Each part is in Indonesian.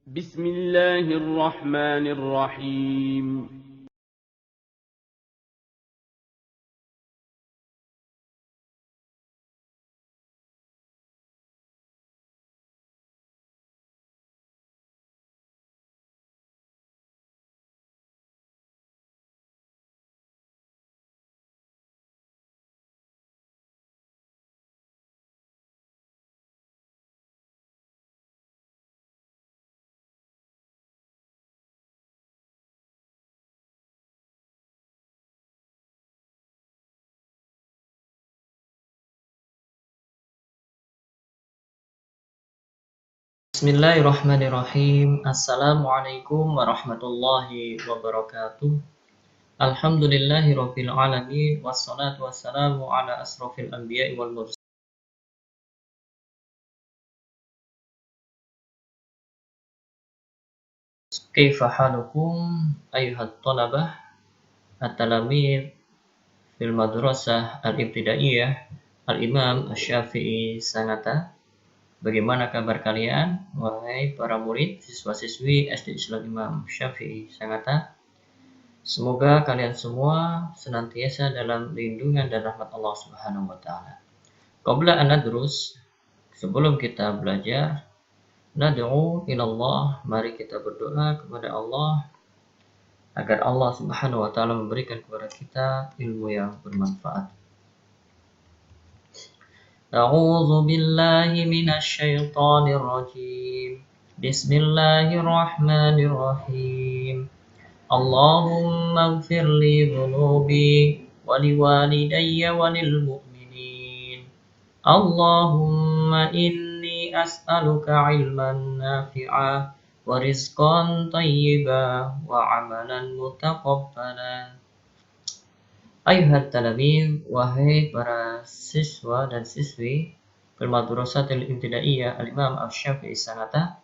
بسم الله الرحمن الرحيم. Bismillahirrahmanirrahim. Assalamualaikum warahmatullahi wabarakatuh. Alhamdulillahirabbil alamin wassalatu wassalamu ala asrofil anbiya'i wal mursalin. Kaifa halukum ayyuhat thalabah at-talamid fil madrasah al-ibtidaiyah Al-Imam Asy-Syafi'i Sanata. Bagaimana kabar kalian, wahai para murid, siswa-siswi SD Islam Imam Syafi'i Sanata? Semoga kalian semua senantiasa dalam lindungan dan rahmat Allah Subhanahu wa taala. Qabla an nadrus, sebelum kita belajar, nad'u ilallah, mari kita berdoa kepada Allah agar Allah Subhanahu wa taala memberikan kepada kita ilmu yang bermanfaat. A'udzu billahi minasy syaithanir rajim. Bismillahirrahmanirrahim. Allahumma ighfir li dhunubi wa liwalidayya wa lil mu'minin. Allahumma inni as'aluka ilman nafi'a wa rizqan thayyiba wa amalan mutaqabbala. Ayuhat talamid, wahai para siswa dan siswi fil madrasatil ibtidaiyah Al-Imam Asy-Syafi'i Sanata.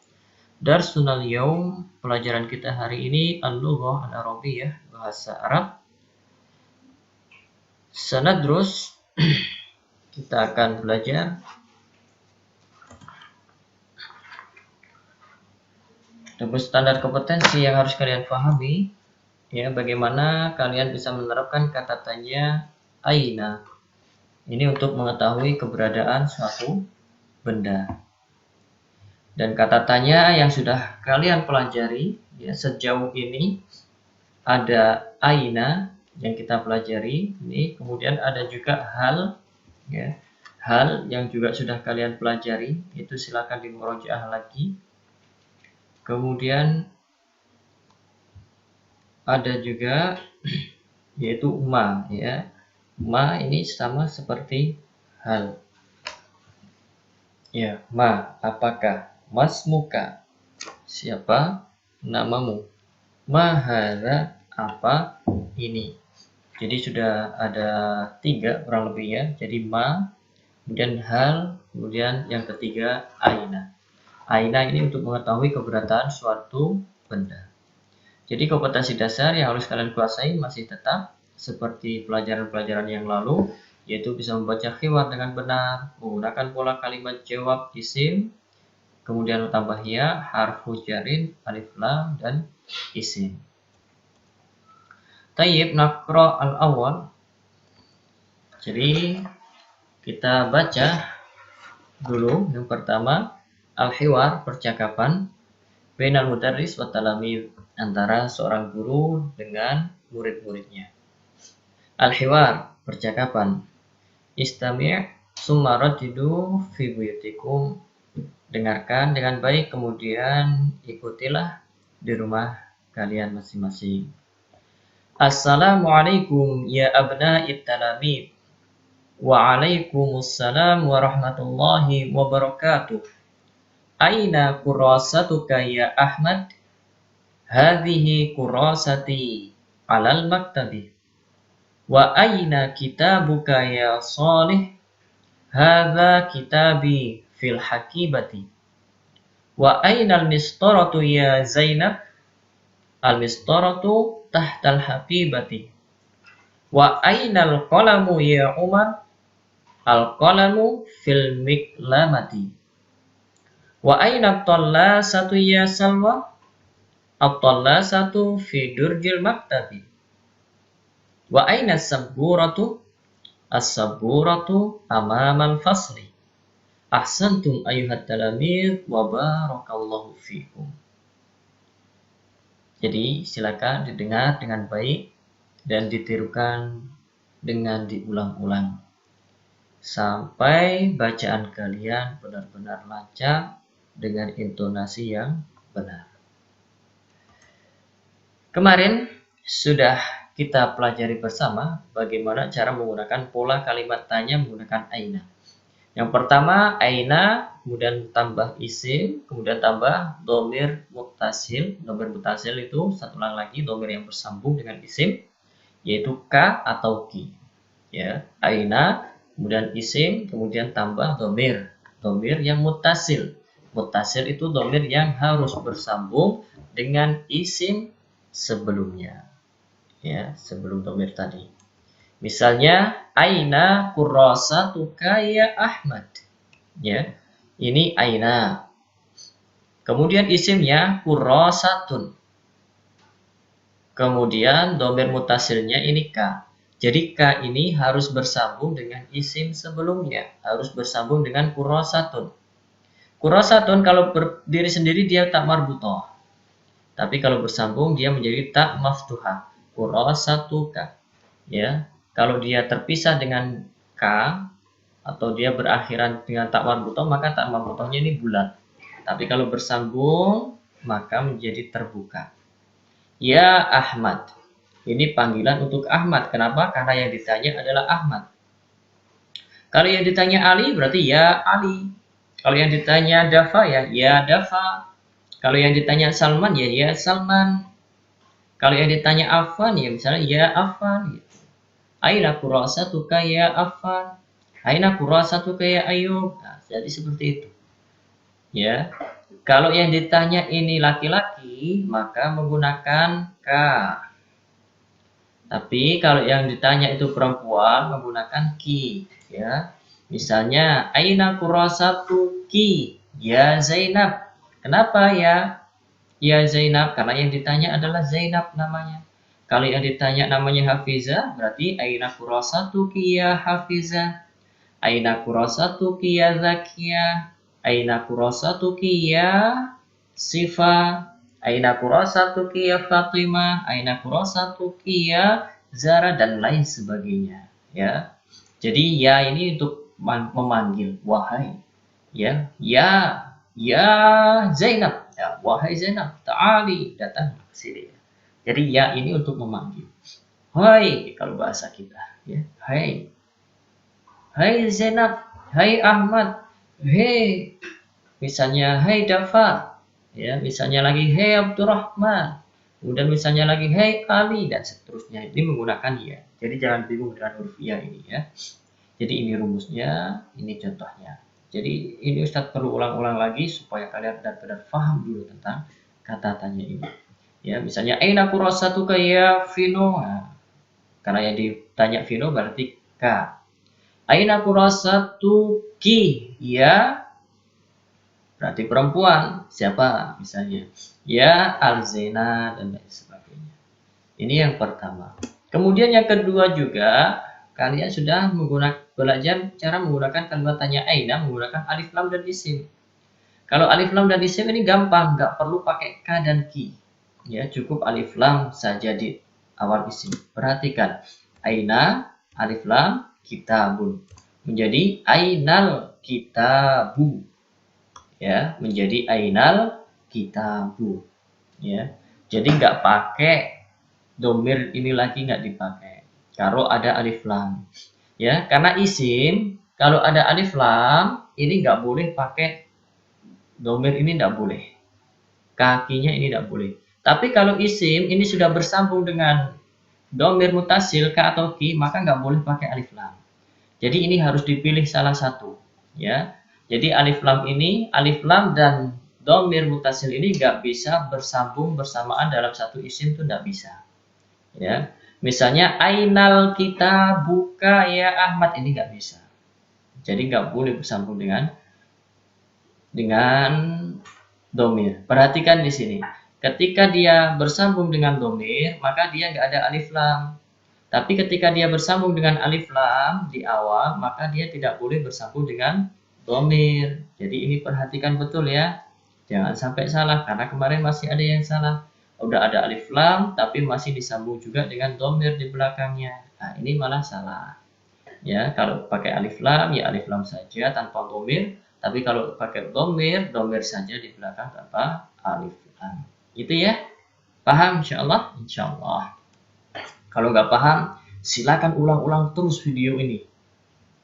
Darsunal yaum, pelajaran kita hari ini al-lughah al-arabiyyah, bahasa Arab. Sanadrus, kita akan belajar double standar kompetensi yang harus kalian pahami, ya, bagaimana kalian bisa menerapkan kata tanya aina ini untuk mengetahui keberadaan suatu benda. Dan kata tanya yang sudah kalian pelajari, ya, sejauh ini ada aina yang kita pelajari ini, kemudian ada juga hal, ya, hal yang juga sudah kalian pelajari, itu silakan dimurojaah lagi. Kemudian ada juga yaitu ma, ya, ma ini sama seperti hal, ya, ma, apakah, masmuka, siapa namamu, mahara, apa ini. Jadi sudah ada 3 kurang lebih, ya. Jadi ma, kemudian hal, kemudian yang ketiga aina. Aina ini untuk mengetahui keberadaan suatu benda. Jadi kompetensi dasar yang harus kalian kuasai masih tetap seperti pelajaran-pelajaran yang lalu, yaitu bisa membaca khiwar dengan benar, menggunakan pola kalimat jawab isim, kemudian tambah ya, harfu jarin, alif lam, dan isim. Tayyib, naqra al-awwal. Jadi kita baca dulu yang pertama, al-hiwar, percakapan, bainal mudarris wa talamid, antara seorang guru dengan murid-muridnya. Al-hiwar, percakapan. Istami' summa raddidu fi buyutikum, dengarkan dengan baik, kemudian ikutilah di rumah kalian masing-masing. Assalamualaikum ya abna'it talamid. Waalaikumsalam warahmatullahi wabarakatuh. Aina kurasatuka ya Ahmad? Hadhihi kurasati alal maktabi. Wa aina kitabuka ya Salih? Hadha kitabi fil hakibati. Wa aina al-mistaratu ya Zainab? Al-mistaratu tahtal habibati. Wa aina al-qalamu ya Umar? Al-qalamu fil miklamati. Wa aina satu ya Salwa? At-tallasatu fi durjil maktabi. Wa aina as-sabburatu? As-sabburatu amamal fasli. Ahsantum ayyuhat talamir wa barakallahu fikum. Jadi silakan didengar dengan baik dan ditirukan dengan diulang-ulang sampai bacaan kalian benar-benar lancar dengan intonasi yang benar. Kemarin sudah kita pelajari bersama bagaimana cara menggunakan pola kalimat tanya menggunakan aina. Yang pertama aina, kemudian tambah isim, kemudian tambah dhamir muttasil. Dhamir muttasil itu satu ulang lagi dhamir yang bersambung dengan isim, yaitu ka atau ki. Ya, aina, kemudian isim, kemudian tambah dhamir. Dhamir yang muttasil. Muttasil itu dhamir yang harus bersambung dengan isim sebelumnya, ya, sebelum dhamir tadi. Misalnya aina kurrasatuka ya Ahmad, ya, ini aina, kemudian isimnya kurrasatun, kemudian dhamir mutasilnya ini ka. Jadi ka ini harus bersambung dengan isim sebelumnya, harus bersambung dengan kurrasatun. Kurrasatun kalau berdiri sendiri dia tak marbutoh. Tapi kalau bersambung dia menjadi tak maftuhah. Kurrasatuka. Ya, kalau dia terpisah dengan ka atau dia berakhiran dengan tak marbutoh, maka tak marbutohnya ini bulat. Tapi kalau bersambung maka menjadi terbuka. Ya Ahmad. Ini panggilan untuk Ahmad. Kenapa? Karena yang ditanya adalah Ahmad. Kalau yang ditanya Ali berarti ya Ali. Kalau yang ditanya Dafa ya Dafa. Kalau yang ditanya Salman ya Salman. Kalau yang ditanya Affan ya misalnya ya Affan. Aina kurrasatuka ya Affan. Aina kurrasatuka ya Ayub. Nah, jadi seperti itu. Ya. Kalau yang ditanya ini laki-laki maka menggunakan ka. Tapi kalau yang ditanya itu perempuan menggunakan ki. Ya. Misalnya aina kurrasatuki ya Zainab. Kenapa ya Zainab? Karena yang ditanya adalah Zainab namanya. Kalau yang ditanya namanya Hafiza, berarti aina kurrasatuki ya Hafiza. Aina kurrasatuki ya Zakia. Aina kurrasatuki ya Sifa. Aina kurrasatuki ya Fatimah. Aina kurrasatuki ya Zara dan lain sebagainya. Ya. Jadi ya ini untuk memanggil wahai. Ya Zainab, ya, wahai Zainab, ta'ali, datang ke sini. Jadi ya ini untuk memanggil. Hai kalau bahasa kita, ya. Hai Zainab, hai Ahmad, hai. Misalnya hai Dafa, ya, misalnya lagi hai Abdurrahman, kemudian misalnya lagi hai Ali dan seterusnya. Ini menggunakan ya. Jadi jangan bingung dengan huruf ya ini ya. Jadi ini rumusnya, ini contohnya. Jadi ini Ustadz perlu ulang-ulang lagi supaya kalian benar-benar paham dulu tentang kata tanya ini. Ya, misalnya aina kurrasatuka ya Vino. Nah, karena yang ditanya Vino berarti ka. Aina kurrasatuki ya, berarti perempuan. Siapa misalnya? Ya Alzena dan lain sebagainya. Ini yang pertama. Kemudian yang kedua juga kalian sudah belajar cara menggunakan kalimat tanya aina menggunakan alif lam dan isim. Kalau alif lam dan isim ini gampang, nggak perlu pakai ka dan ki. Ya, cukup alif lam saja di awal isim. Perhatikan, aina alif lam kitabun menjadi ainal kitabu. Ya, menjadi ainal kitabu. Ya, jadi nggak pakai domir ini lagi, nggak dipakai. Kalau ada alif lam, ya, karena isim kalau ada alif lam ini nggak boleh pakai domir, ini nggak boleh, kakinya ini nggak boleh. Tapi kalau isim ini sudah bersambung dengan domir mutasil ka atau ki, maka nggak boleh pakai alif lam. Jadi ini harus dipilih salah satu, ya. Jadi alif lam ini, alif lam dan domir mutasil ini nggak bisa bersambung bersamaan dalam satu isim, itu nggak bisa, ya. Misalnya ainal kita buka ya Ahmad, ini nggak bisa. Jadi nggak boleh bersambung dengan dengan domir. Perhatikan di sini. Ketika dia bersambung dengan domir, maka dia nggak ada alif lam. Tapi ketika dia bersambung dengan alif lam di awal, maka dia tidak boleh bersambung dengan domir. Jadi ini perhatikan betul ya. Jangan sampai salah, karena kemarin masih ada yang salah. Udah ada alif lam, tapi masih disambung juga dengan domir di belakangnya. Nah, ini malah salah. Ya, kalau pakai alif lam, ya alif lam saja tanpa domir. Tapi kalau pakai domir, domir saja di belakang tanpa alif lam. Gitu ya. Paham insyaallah? Insyaallah. Kalau nggak paham, silakan ulang-ulang terus video ini.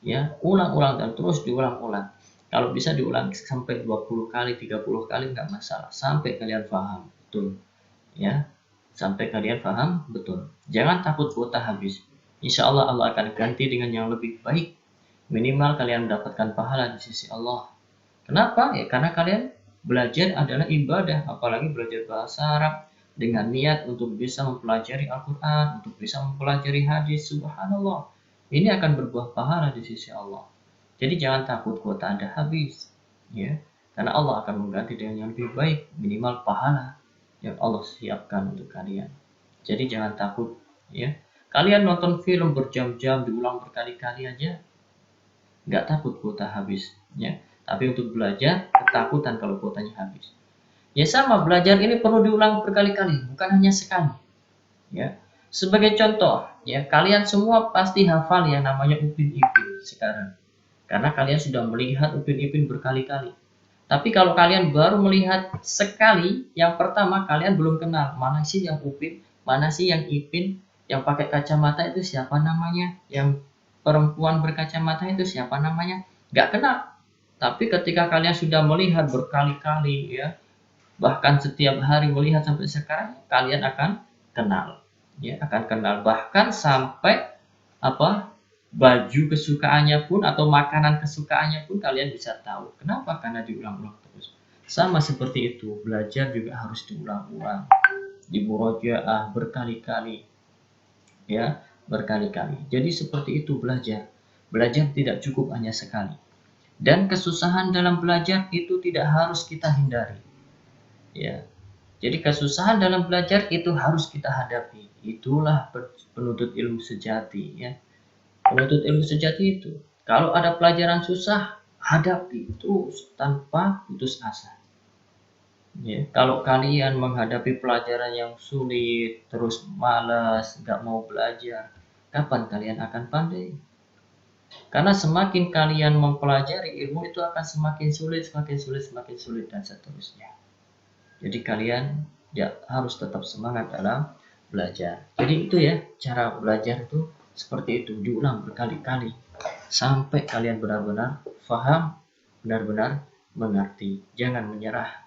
Ya, ulang-ulang dan terus diulang-ulang. Kalau bisa diulang sampai 20 kali, 30 kali nggak masalah. Sampai kalian paham betul. Ya, sampai kalian paham betul. Jangan takut kuota habis. Insya Allah Allah akan ganti dengan yang lebih baik. Minimal kalian mendapatkan pahala di sisi Allah. Kenapa? Ya karena kalian belajar adalah ibadah, apalagi belajar bahasa Arab dengan niat untuk bisa mempelajari Al-Quran, untuk bisa mempelajari hadis. Subhanallah, ini akan berbuah pahala di sisi Allah. Jadi jangan takut kuota Anda habis, ya, karena Allah akan mengganti dengan yang lebih baik, minimal pahala yang Allah siapkan untuk kalian. Jadi jangan takut, ya. Kalian nonton film berjam-jam diulang berkali-kali aja, nggak takut kuota habis, ya. Tapi untuk belajar, ketakutan kalau kuotanya habis. Ya sama, belajar ini perlu diulang berkali-kali, bukan hanya sekali. Ya, sebagai contoh, ya kalian semua pasti hafal yang namanya Upin Ipin sekarang, karena kalian sudah melihat Upin Ipin berkali-kali. Tapi kalau kalian baru melihat sekali, yang pertama kalian belum kenal mana sih yang Upin, mana sih yang Ipin, yang pakai kacamata itu siapa namanya, yang perempuan berkacamata itu siapa namanya, nggak kenal. Tapi ketika kalian sudah melihat berkali-kali, ya, bahkan setiap hari melihat sampai sekarang, kalian akan kenal, ya, akan kenal. Bahkan sampai apa baju kesukaannya pun atau makanan kesukaannya pun kalian bisa tahu. Kenapa? Karena diulang-ulang terus. Sama seperti itu, belajar juga harus diulang-ulang, dimurojaah berkali-kali, ya, berkali-kali. Jadi seperti itu belajar. Belajar tidak cukup hanya sekali. Dan kesusahan dalam belajar itu tidak harus kita hindari. Ya. Jadi kesusahan dalam belajar itu harus kita hadapi. Itulah penuntut ilmu sejati, ya. Penuntut ilmu sejati itu, kalau ada pelajaran susah, hadapi terus tanpa putus asa. Ya, kalau kalian menghadapi pelajaran yang sulit, terus malas, nggak mau belajar, kapan kalian akan pandai? Karena semakin kalian mempelajari ilmu itu akan semakin sulit, semakin sulit, semakin sulit, dan seterusnya. Jadi kalian ya harus tetap semangat dalam belajar. Jadi itu ya, cara belajar itu seperti itu, diulang berkali-kali sampai kalian benar-benar paham, benar-benar mengerti. Jangan menyerah.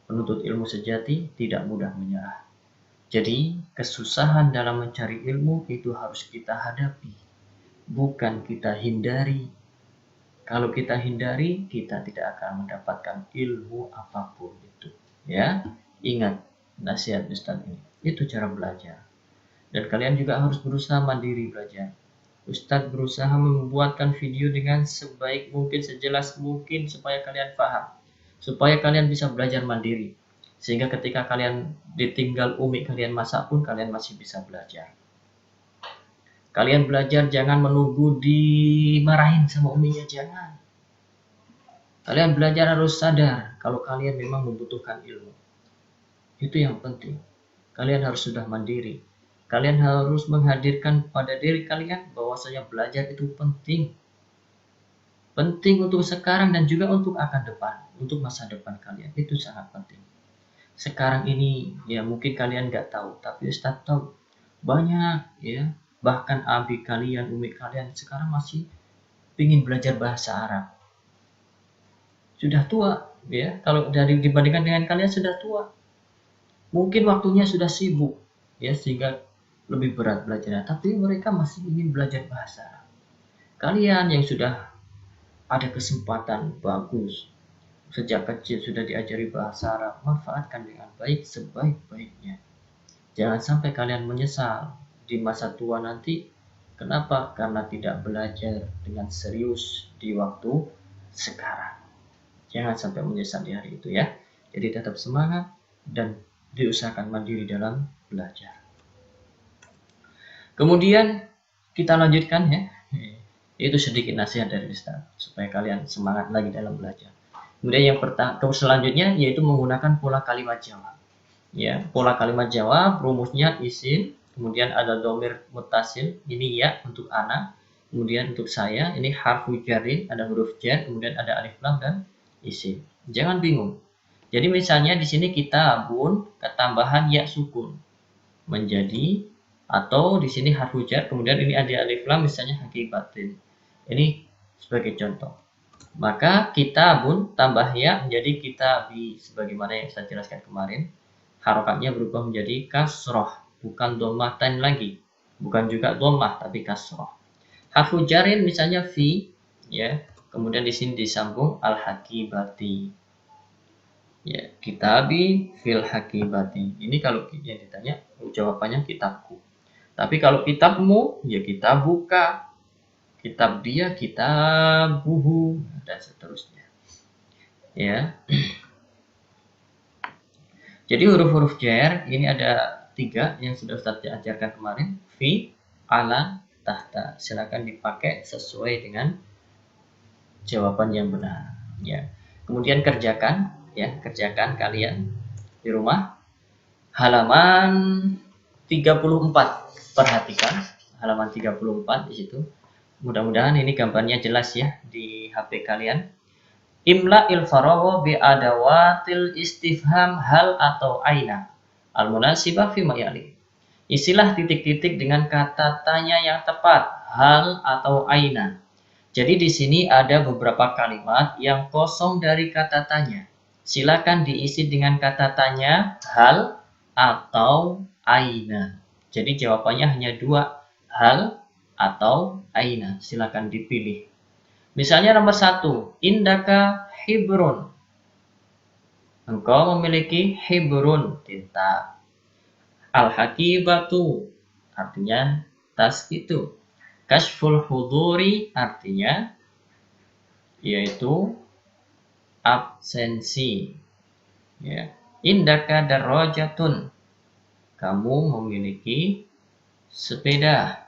Penuntut ilmu sejati tidak mudah menyerah. Jadi kesusahan dalam mencari ilmu itu harus kita hadapi, bukan kita hindari. Kalau kita hindari, kita tidak akan mendapatkan ilmu apapun itu. Ya, ingat nasihat Ustadz ini. Itu cara belajar. Dan kalian juga harus berusaha mandiri belajar. Ustadz berusaha membuatkan video dengan sebaik mungkin, sejelas mungkin supaya kalian paham. Supaya kalian bisa belajar mandiri. Sehingga ketika kalian ditinggal umi kalian masak pun kalian masih bisa belajar. Kalian belajar jangan menunggu dimarahin sama uminya, jangan. Kalian belajar harus sadar kalau kalian memang membutuhkan ilmu. Itu yang penting. Kalian harus sudah mandiri. Kalian harus menghadirkan pada diri kalian bahwasanya belajar itu penting. Penting untuk sekarang dan juga untuk akan depan, untuk masa depan kalian. Itu sangat penting. Sekarang ini ya mungkin kalian nggak tahu, tapi Ustadz tahu. Banyak ya, bahkan abi kalian, umi kalian sekarang masih ingin belajar bahasa Arab. Sudah tua ya, kalau dibandingkan dengan kalian sudah tua. Mungkin waktunya sudah sibuk ya, sehingga lebih berat belajarnya, tapi mereka masih ingin belajar bahasa Arab. Kalian yang sudah ada kesempatan bagus, sejak kecil sudah diajari bahasa Arab, manfaatkan dengan baik sebaik-baiknya. Jangan sampai kalian menyesal di masa tua nanti. Kenapa? Karena tidak belajar dengan serius di waktu sekarang. Jangan sampai menyesal di hari itu ya. Jadi tetap semangat dan diusahakan mandiri dalam belajar. Kemudian kita lanjutkan ya. Itu sedikit nasihat dari Ustaz supaya kalian semangat lagi dalam belajar. Kemudian yang selanjutnya yaitu menggunakan pola kalimat jawab. Ya, pola kalimat jawab rumusnya isim, kemudian ada dhamir muttasil, ini ya untuk ana, kemudian untuk saya ini harfu jarrin, ada huruf jar, kemudian ada alif lam dan isim. Jangan bingung. Jadi misalnya di sini kitabun ketambahan ya sukun menjadi, atau di sini harfu jar, kemudian ini ada alif lam misalnya hakibatin. Ini sebagai contoh. Maka kitabun tambah ya menjadi kitabi sebagaimana yang saya jelaskan kemarin. Harokatnya berubah menjadi kasroh, bukan dhammatan lagi, bukan juga dhammah tapi kasroh. Harfu jarin misalnya fi, ya, kemudian di sini disambung al hakibati, ya, kitabi fil hakibati. Ini kalau yang ditanya jawabannya kitabku. Tapi kalau kitabmu, ya kitabuka, kitab dia, kitabuhu, dan seterusnya. Ya. Jadi huruf-huruf jar ini ada 3 yang sudah Ustaz ajarkan kemarin. Fi, ala, tahta. Silakan dipakai sesuai dengan jawaban yang benar. Ya. Kemudian kerjakan, ya, kerjakan kalian di rumah. Halaman 34. Perhatikan halaman 34 di situ. Mudah-mudahan ini gambarnya jelas ya di HP kalian. Imla il faragha bi adawatil istifham hal atau aina al munasibah fi ma yali. Isilah titik-titik dengan kata tanya yang tepat, hal atau aina. Jadi di sini ada beberapa kalimat yang kosong dari kata tanya. Silakan diisi dengan kata tanya, hal atau aina. Jadi jawabannya hanya 2, hal atau aina. Silakan dipilih. Misalnya nomor 1, indaka hibrun. Engkau memiliki hibrun, tinta. Al-hakibatu, artinya tas itu. Kashful huduri, artinya yaitu absensi. Ya. Indaka darajatun, kamu memiliki sepeda.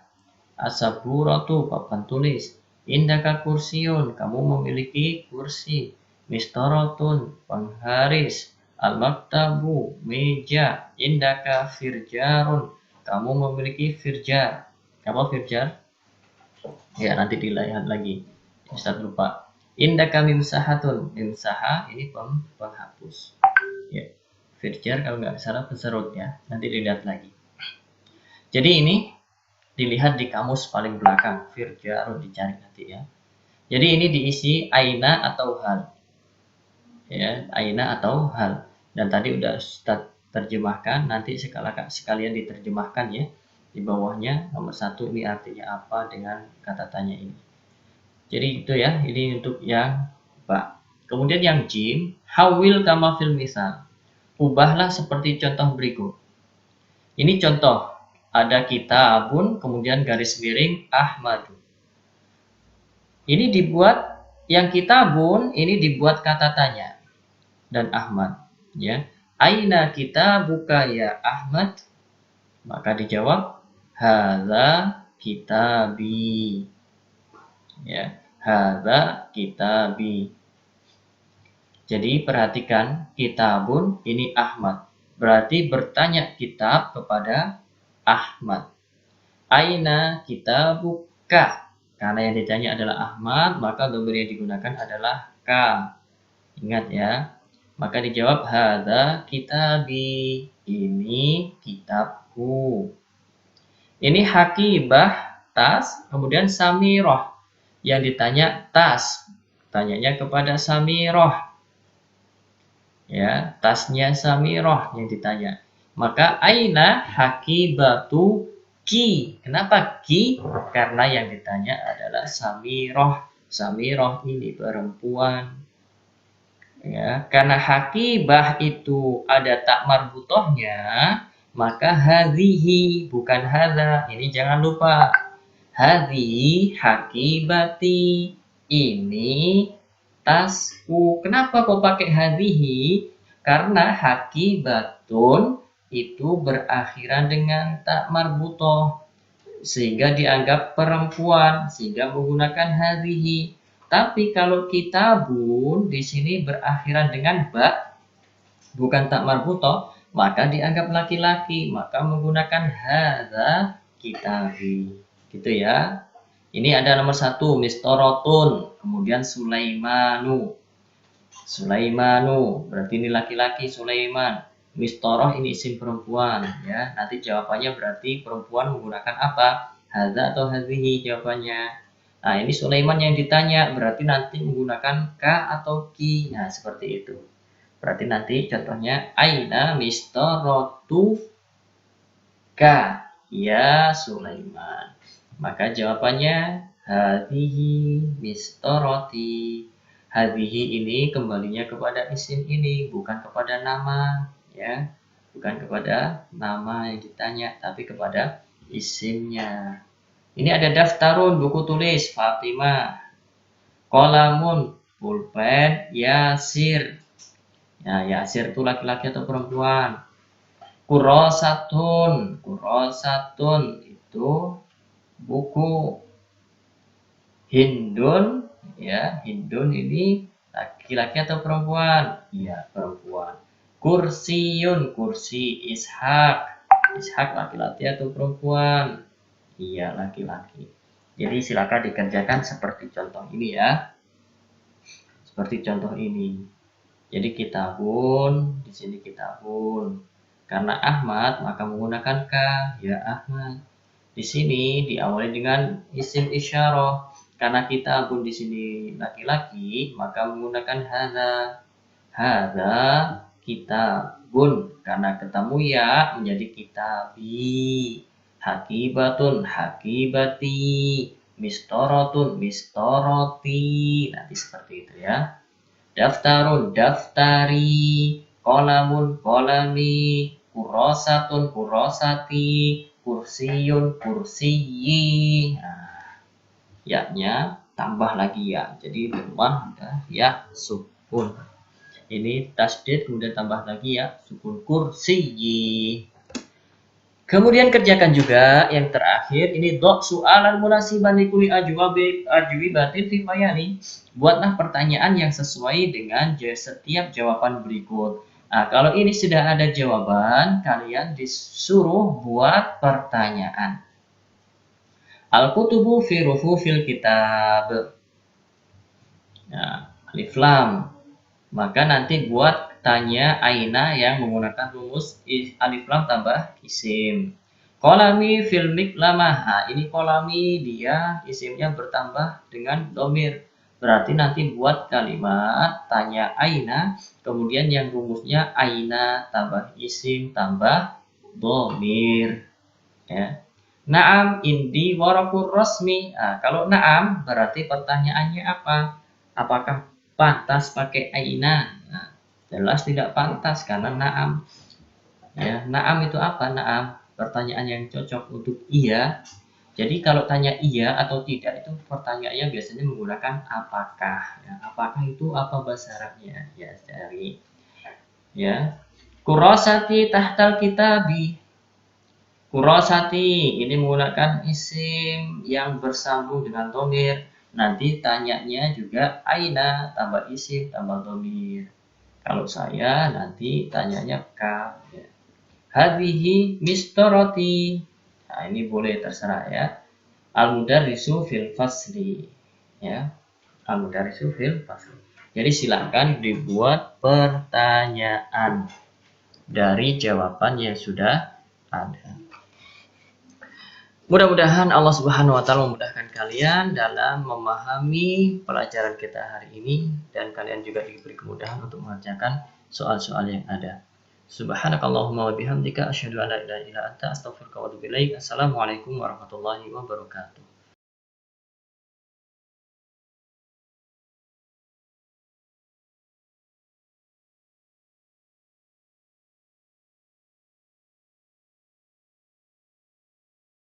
Asaburatu, papan tulis. Indaka kursiun, kamu memiliki kursi. Mistoratun, pengharis. Al-maktabu, meja. Indaka firjarun, kamu memiliki firjar. Apa firjar? Ya, nanti dilihat lagi. Ustaz lupa. Indaka mimsahatun, mimsaha ini penghapus. Ya, firjar kalau nggak salah peserut ya. Nanti dilihat lagi. Jadi ini dilihat di kamus paling belakang, firjarun dicari nanti ya. Jadi ini diisi aina atau hal. Ya, aina atau hal. Dan tadi udah Ustaz terjemahkan, nanti sekalian diterjemahkan ya. Di bawahnya nomor 1 ini artinya apa dengan kata tanya ini. Jadi itu ya, ini untuk yang ba. Kemudian yang jim, hawil kama fil misal. Ubahlah seperti contoh berikut. Ini contoh. Ada kitabun, kemudian garis miring Ahmadu. Ini dibuat, yang kitabun ini dibuat kata tanya dan Ahmad. Ya, aina kitabuka ya Ahmad? Maka dijawab, hadza kitabi. Ya, hadza kitabi. Jadi perhatikan, kitabun ini Ahmad. Berarti bertanya kitab kepada Ahmad. Aina kitabuka. Karena yang ditanya adalah Ahmad, maka dhamir yang digunakan adalah ka. Ingat ya. Maka dijawab hadza kitabi. Ini kitabku. Ini hakibah, tas, kemudian samirah. Yang ditanya tas. Tanyanya kepada samirah. Ya, tasnya samirah yang ditanya. Maka aina hakibatu ki. Kenapa ki? Karena yang ditanya adalah samirah. Samirah ini perempuan. Ya, karena hakibah itu ada tak marbutohnya, maka hadhihi bukan hadza. Ini jangan lupa. Hadhihi hakibati. Ini tasku. Kenapa kok pakai hadhihi? Karena hakibatun itu berakhiran dengan tak marbutoh, sehingga dianggap perempuan, sehingga menggunakan hadhihi. Tapi kalau kitabun di sini berakhiran dengan ba, bukan tak marbutoh, maka dianggap laki-laki, maka menggunakan hadza kitabi. Gitu ya. Ini ada nomor 1 mistorotun, kemudian Sulaimanu. Sulaimanu berarti ini laki-laki, Sulaiman. Mistoroh ini isim perempuan ya. Nanti jawabannya berarti perempuan menggunakan apa? Hadza atau hadhihi jawabannya. Nah, ini Sulaiman yang ditanya, berarti nanti menggunakan ka atau ki. Nah, seperti itu. Berarti nanti contohnya aina mistorotu ka ya Sulaiman. Maka jawabannya hadhihi mistoroti. Hadhihi ini kembalinya kepada isim ini, bukan kepada nama ya. Bukan kepada nama yang ditanya, tapi kepada isimnya. Ini ada daftarun, buku tulis Fatimah. Kolamun, pulpen Yasir. Ya, Yasir itu laki-laki atau perempuan. Kurosatun itu buku. Hindun, ya, Hindun ini laki-laki atau perempuan? Iya, perempuan. Kursiyun, kursi. Ishak laki-laki atau perempuan? Iya, laki-laki. Jadi silakan dikerjakan seperti contoh ini ya. Seperti contoh ini. Jadi kitabun, di sini kitabun. Karena Ahmad maka menggunakan ka, ya Ahmad. Di sini diawali dengan isim isyarah. Karena kitabun di sini laki-laki, maka menggunakan hadza. Hadza kitabun. Karena ketemu ya menjadi kitabi. Hakibatun, hakibati. Mistorotun, mistoroti. Nanti seperti itu ya. Daftarun, daftari. Kolamun, kolami. Kurosatun, kurosati. Kursiyun, kursiyi. Nah, ya-nya tambah lagi ya. Jadi di rumah ada ya sukun. Ini tasdid kemudian tambah lagi ya sukun kursiyi. Kemudian kerjakan juga yang terakhir ini dok soalan munasiban likuli ajwibatin fi bayani. Buatlah pertanyaan yang sesuai dengan setiap jawaban berikut. Nah, kalau ini sudah ada jawaban, kalian disuruh buat pertanyaan. Al-kutubu fi rufufil kitab. Nah, alif lam. Maka nanti buat tanya aina yang menggunakan rumus alif lam tambah isim. Kolami fil miklamah. Nah, ini kolami dia isimnya bertambah dengan domir. Berarti nanti buat kalimat tanya aina, kemudian yang rumusnya aina tambah isim tambah domir. Ya. Naam indi warakur rasmi. Nah, kalau naam berarti pertanyaannya apa? Apakah pantas pakai aina? Nah, jelas tidak pantas karena naam. Ya, naam itu apa? Naam pertanyaan yang cocok untuk iya. Jadi kalau tanya iya atau tidak itu pertanyaannya biasanya menggunakan apakah. Ya, apakah itu apa bahasa Arabnya? Ya, cari. Ya. Kurasati tahtal kitabi. Kurasati ini menggunakan isim yang bersambung dengan domir. Nanti tanyanya juga aina tambah isim tambah domir. Kalau saya nanti tanyanya ka. Ya. Hadhihi mistoroti. Nah, ini boleh terserah ya. Al-mudarrisu fil fasli. Ya. Al-mudarrisu fil fasli. Jadi silakan dibuat pertanyaan dari jawaban yang sudah ada. Mudah-mudahan Allah Subhanahu wa taala memudahkan kalian dalam memahami pelajaran kita hari ini dan kalian juga diberi kemudahan untuk mengerjakan soal-soal yang ada. Subhanakallahumma wa bihamdika asyhadu an la ilaha illa anta astaghfiruka wa atubu ilaik. Assalamualaikum warahmatullahi wabarakatuh.